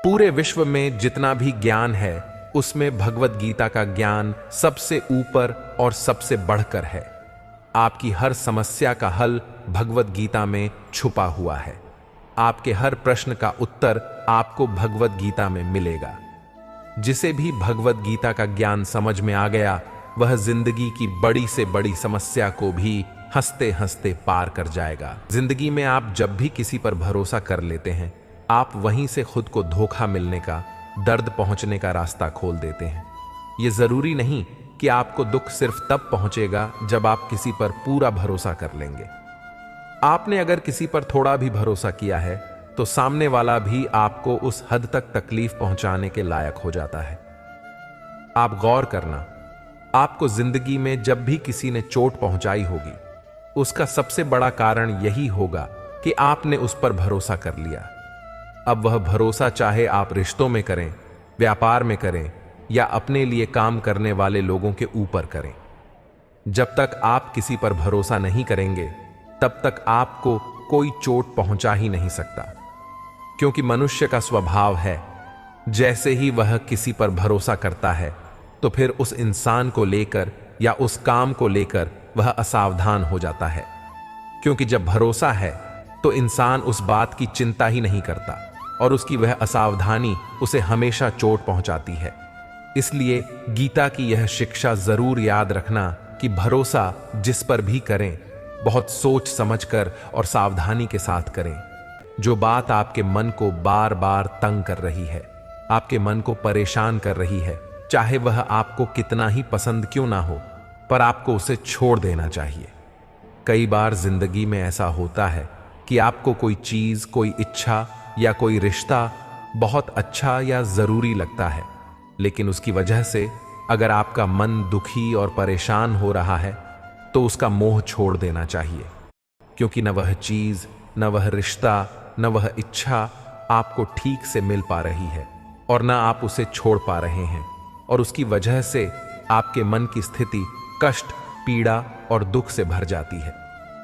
पूरे विश्व में जितना भी ज्ञान है उसमें भगवत गीता का ज्ञान सबसे ऊपर और सबसे बढ़कर है। आपकी हर समस्या का हल भगवत गीता में छुपा हुआ है। आपके हर प्रश्न का उत्तर आपको भगवत गीता में मिलेगा। जिसे भी भगवत गीता का ज्ञान समझ में आ गया वह जिंदगी की बड़ी से बड़ी समस्या को भी हंसते हंसते पार कर जाएगा। जिंदगी में आप जब भी किसी पर भरोसा कर लेते हैं आप वहीं से खुद को धोखा मिलने का, दर्द पहुंचने का रास्ता खोल देते हैं। यह जरूरी नहीं कि आपको दुख सिर्फ तब पहुंचेगा जब आप किसी पर पूरा भरोसा कर लेंगे। आपने अगर किसी पर थोड़ा भी भरोसा किया है तो सामने वाला भी आपको उस हद तक तकलीफ पहुंचाने के लायक हो जाता है। आप गौर करना, आपको जिंदगी में जब भी किसी ने चोट पहुंचाई होगी उसका सबसे बड़ा कारण यही होगा कि आपने उस पर भरोसा कर लिया। अब वह भरोसा चाहे आप रिश्तों में करें, व्यापार में करें या अपने लिए काम करने वाले लोगों के ऊपर करें, जब तक आप किसी पर भरोसा नहीं करेंगे तब तक आपको कोई चोट पहुंचा ही नहीं सकता। क्योंकि मनुष्य का स्वभाव है, जैसे ही वह किसी पर भरोसा करता है तो फिर उस इंसान को लेकर या उस काम को लेकर वह असावधान हो जाता है। क्योंकि जब भरोसा है तो इंसान उस बात की चिंता ही नहीं करता और उसकी वह असावधानी उसे हमेशा चोट पहुंचाती है। इसलिए गीता की यह शिक्षा जरूर याद रखना कि भरोसा जिस पर भी करें बहुत सोच समझकर और सावधानी के साथ करें। जो बात आपके मन को बार बार तंग कर रही है, आपके मन को परेशान कर रही है, चाहे वह आपको कितना ही पसंद क्यों ना हो, पर आपको उसे छोड़ देना चाहिए। कई बार जिंदगी में ऐसा होता है कि आपको कोई चीज, कोई इच्छा या कोई रिश्ता बहुत अच्छा या जरूरी लगता है, लेकिन उसकी वजह से अगर आपका मन दुखी और परेशान हो रहा है तो उसका मोह छोड़ देना चाहिए। क्योंकि न वह चीज, न वह रिश्ता, न वह इच्छा आपको ठीक से मिल पा रही है और न आप उसे छोड़ पा रहे हैं, और उसकी वजह से आपके मन की स्थिति कष्ट, पीड़ा और दुख से भर जाती है।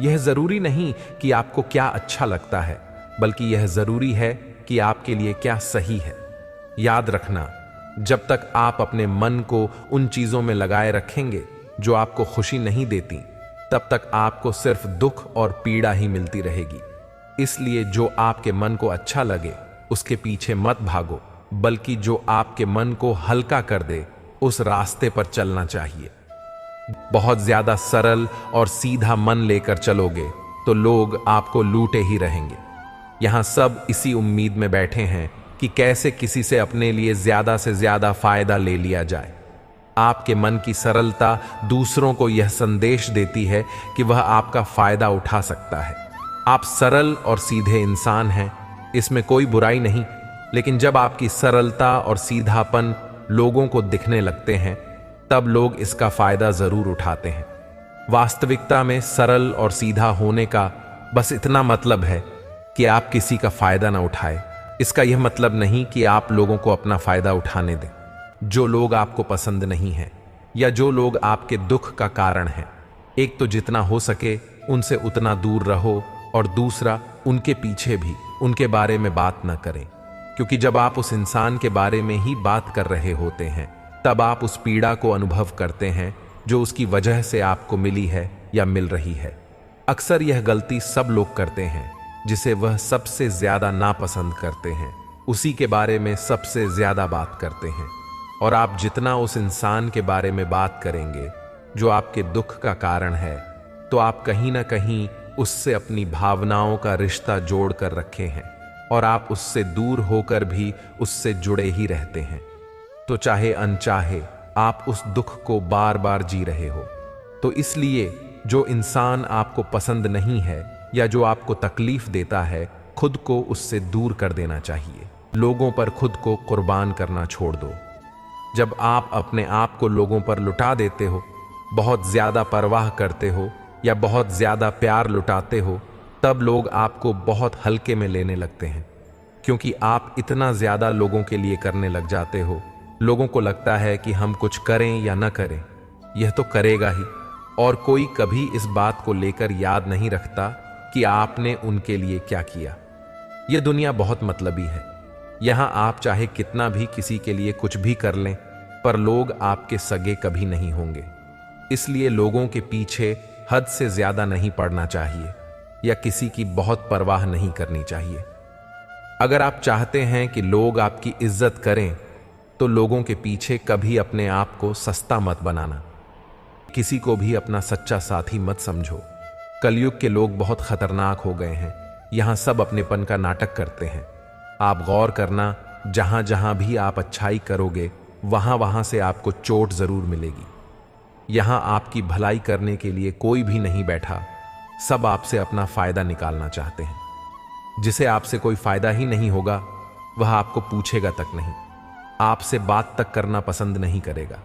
यह जरूरी नहीं कि आपको क्या अच्छा लगता है, बल्कि यह जरूरी है कि आपके लिए क्या सही है। याद रखना, जब तक आप अपने मन को उन चीजों में लगाए रखेंगे जो आपको खुशी नहीं देती, तब तक आपको सिर्फ दुख और पीड़ा ही मिलती रहेगी। इसलिए जो आपके मन को अच्छा लगे उसके पीछे मत भागो, बल्कि जो आपके मन को हल्का कर दे उस रास्ते पर चलना चाहिए। बहुत ज्यादा सरल और सीधा मन लेकर चलोगे तो लोग आपको लूटे ही रहेंगे। यहां सब इसी उम्मीद में बैठे हैं कि कैसे किसी से अपने लिए ज्यादा से ज्यादा फायदा ले लिया जाए। आपके मन की सरलता दूसरों को यह संदेश देती है कि वह आपका फायदा उठा सकता है। आप सरल और सीधे इंसान हैं, इसमें कोई बुराई नहीं, लेकिन जब आपकी सरलता और सीधापन लोगों को दिखने लगते हैं तब लोग इसका फायदा जरूर उठाते हैं। वास्तविकता में सरल और सीधा होने का बस इतना मतलब है कि आप किसी का फायदा ना उठाए। इसका यह मतलब नहीं कि आप लोगों को अपना फायदा उठाने दें। जो लोग आपको पसंद नहीं हैं या जो लोग आपके दुख का कारण हैं, एक तो जितना हो सके उनसे उतना दूर रहो, और दूसरा उनके पीछे भी उनके बारे में बात न करें। क्योंकि जब आप उस इंसान के बारे में ही बात कर रहे होते हैं तब आप उस पीड़ा को अनुभव करते हैं जो उसकी वजह से आपको मिली है या मिल रही है। अक्सर यह गलती सब लोग करते हैं जिसे वह सबसे ज्यादा नापसंद करते हैं, उसी के बारे में सबसे ज्यादा बात करते हैं। और आप जितना उस इंसान के बारे में बात करेंगे जो आपके दुख का कारण है, तो आप कहीं ना कहीं उससे अपनी भावनाओं का रिश्ता जोड़ कर रखे हैं और आप उससे दूर होकर भी उससे जुड़े ही रहते हैं। तो चाहे अनचाहे आप उस दुख को बार बार जी रहे हो। तो इसलिए जो इंसान आपको पसंद नहीं है या जो आपको तकलीफ देता है, खुद को उससे दूर कर देना चाहिए। लोगों पर खुद को कुर्बान करना छोड़ दो। जब आप अपने आप को लोगों पर लुटा देते हो, बहुत ज्यादा परवाह करते हो या बहुत ज्यादा प्यार लुटाते हो, तब लोग आपको बहुत हल्के में लेने लगते हैं। क्योंकि आप इतना ज्यादा लोगों के लिए करने लग जाते हो, लोगों को लगता है कि हम कुछ करें या न करें, यह तो करेगा ही, और कोई कभी इस बात को लेकर याद नहीं रखता कि आपने उनके लिए क्या किया। यह दुनिया बहुत मतलबी है। यहां आप चाहे कितना भी किसी के लिए कुछ भी कर लें, पर लोग आपके सगे कभी नहीं होंगे। इसलिए लोगों के पीछे हद से ज्यादा नहीं पड़ना चाहिए या किसी की बहुत परवाह नहीं करनी चाहिए। अगर आप चाहते हैं कि लोग आपकी इज्जत करें, तो लोगों के पीछे कभी अपने आप को सस्ता मत बनाना। किसी को भी अपना सच्चा साथी मत समझो। कलयुग के लोग बहुत खतरनाक हो गए हैं। यहां सब अपनेपन का नाटक करते हैं। आप गौर करना, जहां जहां भी आप अच्छाई करोगे, वहां वहां से आपको चोट जरूर मिलेगी। यहां आपकी भलाई करने के लिए कोई भी नहीं बैठा। सब आपसे अपना फायदा निकालना चाहते हैं। जिसे आपसे कोई फायदा ही नहीं होगा, वह आपको पूछेगा तक नहीं, आपसे बात तक करना पसंद नहीं करेगा।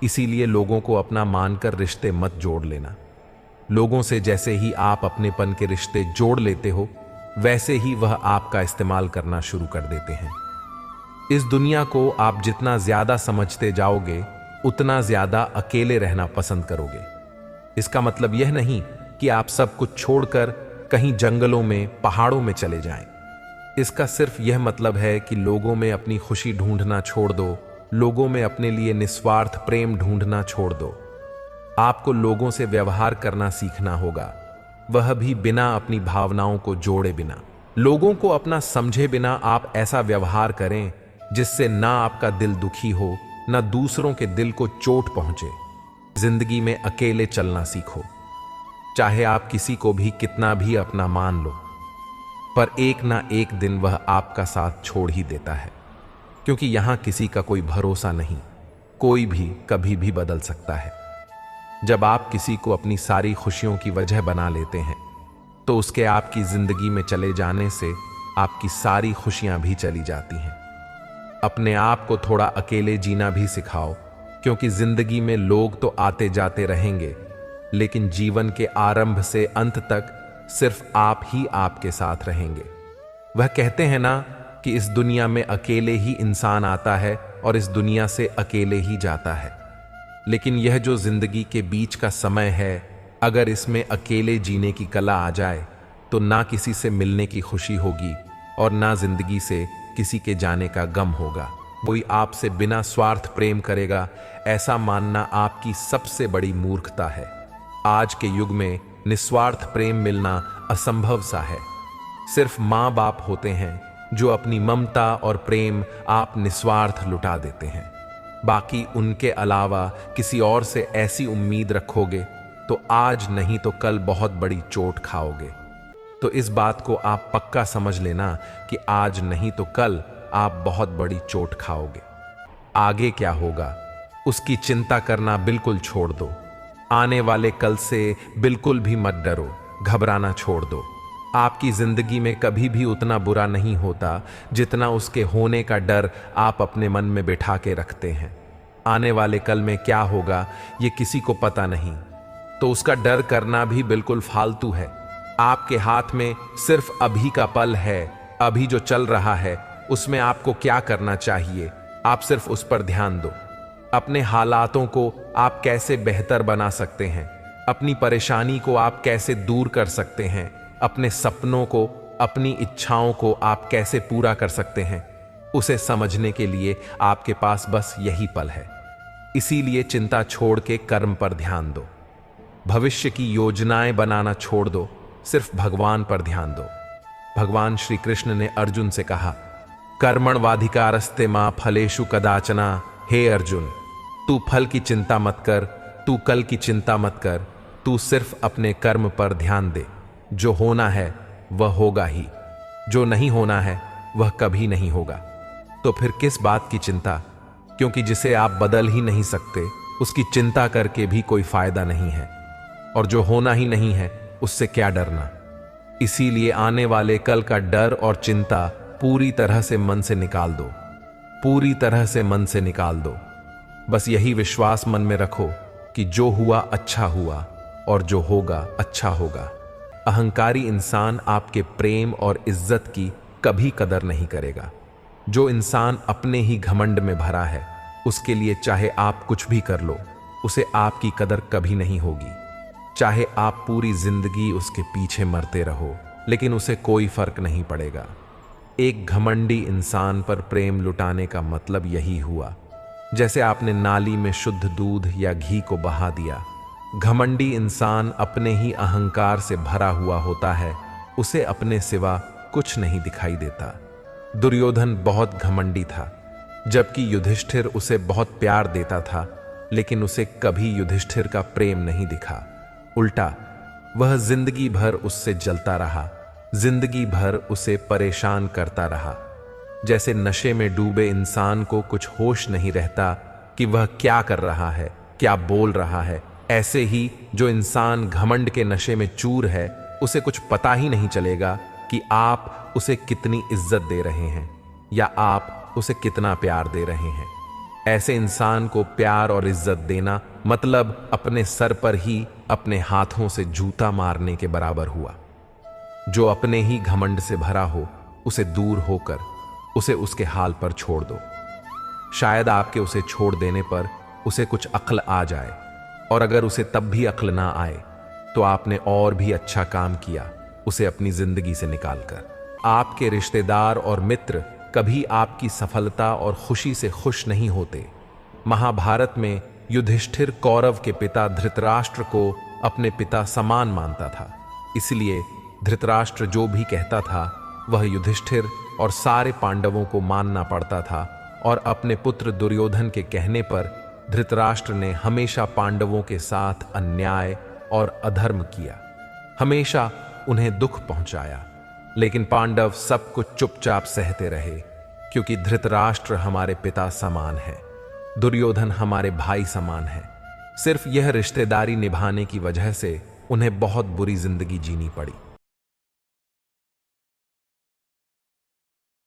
इसीलिए लोगों को अपना मानकर रिश्ते मत जोड़ लेना। लोगों से जैसे ही आप अपनेपन के रिश्ते जोड़ लेते हो, वैसे ही वह आपका इस्तेमाल करना शुरू कर देते हैं। इस दुनिया को आप जितना ज्यादा समझते जाओगे, उतना ज्यादा अकेले रहना पसंद करोगे। इसका मतलब यह नहीं कि आप सब कुछ छोड़कर कहीं जंगलों में, पहाड़ों में चले जाएं। इसका सिर्फ यह मतलब है कि लोगों में अपनी खुशी ढूंढना छोड़ दो, लोगों में अपने लिए निस्वार्थ प्रेम ढूंढना छोड़ दो। आपको लोगों से व्यवहार करना सीखना होगा, वह भी बिना अपनी भावनाओं को जोड़े बिना। लोगों को अपना समझे बिना आप ऐसा व्यवहार करें जिससे ना आपका दिल दुखी हो, ना दूसरों के दिल को चोट पहुंचे। जिंदगी में अकेले चलना सीखो। चाहे आप किसी को भी कितना भी अपना मान लो, पर एक ना एक दिन वह आपका साथ छोड़ ही देता है। क्योंकि यहां किसी का कोई भरोसा नहीं, कोई भी कभी भी बदल सकता है। जब आप किसी को अपनी सारी खुशियों की वजह बना लेते हैं, तो उसके आपकी जिंदगी में चले जाने से आपकी सारी खुशियां भी चली जाती हैं। अपने आप को थोड़ा अकेले जीना भी सिखाओ, क्योंकि जिंदगी में लोग तो आते जाते रहेंगे, लेकिन जीवन के आरंभ से अंत तक सिर्फ आप ही आपके साथ रहेंगे। वह कहते हैं ना कि इस दुनिया में अकेले ही इंसान आता है और इस दुनिया से अकेले ही जाता है। लेकिन यह जो जिंदगी के बीच का समय है, अगर इसमें अकेले जीने की कला आ जाए, तो ना किसी से मिलने की खुशी होगी और ना जिंदगी से किसी के जाने का गम होगा। कोई आपसे बिना स्वार्थ प्रेम करेगा, ऐसा मानना आपकी सबसे बड़ी मूर्खता है। आज के युग में निस्वार्थ प्रेम मिलना असंभव सा है। सिर्फ माँ बाप होते हैं जो अपनी ममता और प्रेम आप निस्वार्थ लुटा देते हैं। बाकी उनके अलावा किसी और से ऐसी उम्मीद रखोगे तो आज नहीं तो कल बहुत बड़ी चोट खाओगे। तो इस बात को आप पक्का समझ लेना कि आज नहीं तो कल आप बहुत बड़ी चोट खाओगे। आगे क्या होगा उसकी चिंता करना बिल्कुल छोड़ दो। आने वाले कल से बिल्कुल भी मत डरो, घबराना छोड़ दो। आपकी जिंदगी में कभी भी उतना बुरा नहीं होता जितना उसके होने का डर आप अपने मन में बिठा के रखते हैं। आने वाले कल में क्या होगा ये किसी को पता नहीं, तो उसका डर करना भी बिल्कुल फालतू है। आपके हाथ में सिर्फ अभी का पल है। अभी जो चल रहा है उसमें आपको क्या करना चाहिए, आप सिर्फ उस पर ध्यान दो। अपने हालातों को आप कैसे बेहतर बना सकते हैं, अपनी परेशानी को आप कैसे दूर कर सकते हैं, अपने सपनों को, अपनी इच्छाओं को आप कैसे पूरा कर सकते हैं, उसे समझने के लिए आपके पास बस यही पल है। इसीलिए चिंता छोड़ के कर्म पर ध्यान दो। भविष्य की योजनाएं बनाना छोड़ दो, सिर्फ भगवान पर ध्यान दो। भगवान श्री कृष्ण ने अर्जुन से कहा, कर्मण्वाधिकारस्ते मां फलेषु कदाचना। हे अर्जुन, तू फल की चिंता मत कर, तू कल की चिंता मत कर, तू सिर्फ अपने कर्म पर ध्यान दे। जो होना है वह होगा ही, जो नहीं होना है वह कभी नहीं होगा। तो फिर किस बात की चिंता? क्योंकि जिसे आप बदल ही नहीं सकते, उसकी चिंता करके भी कोई फायदा नहीं है। और जो होना ही नहीं है उससे क्या डरना। इसीलिए आने वाले कल का डर और चिंता पूरी तरह से मन से निकाल दो, पूरी तरह से मन से निकाल दो। बस यही विश्वास मन में रखो कि जो हुआ अच्छा हुआ और जो होगा अच्छा होगा। अहंकारी इंसान आपके प्रेम और इज्जत की कभी कदर नहीं करेगा। जो इंसान अपने ही घमंड में भरा है, उसके लिए चाहे आप कुछ भी कर लो, उसे आपकी कदर कभी नहीं होगी। चाहे आप पूरी जिंदगी उसके पीछे मरते रहो, लेकिन उसे कोई फर्क नहीं पड़ेगा। एक घमंडी इंसान पर प्रेम लुटाने का मतलब यही हुआ, जैसे आपने नाली में शुद्ध दूध या घी को बहा दिया। घमंडी इंसान अपने ही अहंकार से भरा हुआ होता है, उसे अपने सिवा कुछ नहीं दिखाई देता। दुर्योधन बहुत घमंडी था, जबकि युधिष्ठिर उसे बहुत प्यार देता था, लेकिन उसे कभी युधिष्ठिर का प्रेम नहीं दिखा। उल्टा वह जिंदगी भर उससे जलता रहा, जिंदगी भर उसे परेशान करता रहा। जैसे नशे में डूबे इंसान को कुछ होश नहीं रहता कि वह क्या कर रहा है, क्या बोल रहा है, ऐसे ही जो इंसान घमंड के नशे में चूर है, उसे कुछ पता ही नहीं चलेगा कि आप उसे कितनी इज्जत दे रहे हैं या आप उसे कितना प्यार दे रहे हैं। ऐसे इंसान को प्यार और इज्जत देना मतलब अपने सर पर ही अपने हाथों से जूता मारने के बराबर हुआ। जो अपने ही घमंड से भरा हो, उसे दूर होकर उसे उसके हाल पर छोड़ दो। शायद आपके उसे छोड़ देने पर उसे कुछ अक्ल आ जाए, और अगर उसे तब भी अक्ल ना आए तो आपने और भी अच्छा काम किया उसे अपनी जिंदगी से निकालकर। आपके रिश्तेदार और मित्र कभी आपकी सफलता और खुशी से खुश नहीं होते। महाभारत में युधिष्ठिर कौरव के पिता धृतराष्ट्र को अपने पिता समान मानता था, इसलिए धृतराष्ट्र जो भी कहता था वह युधिष्ठिर और सारे पांडवों को मानना पड़ता था। और अपने पुत्र दुर्योधन के कहने पर धृतराष्ट्र ने हमेशा पांडवों के साथ अन्याय और अधर्म किया, हमेशा उन्हें दुख पहुंचाया। लेकिन पांडव सब कुछ चुपचाप सहते रहे, क्योंकि धृतराष्ट्र हमारे पिता समान है, दुर्योधन हमारे भाई समान है। सिर्फ यह रिश्तेदारी निभाने की वजह से उन्हें बहुत बुरी जिंदगी जीनी पड़ी।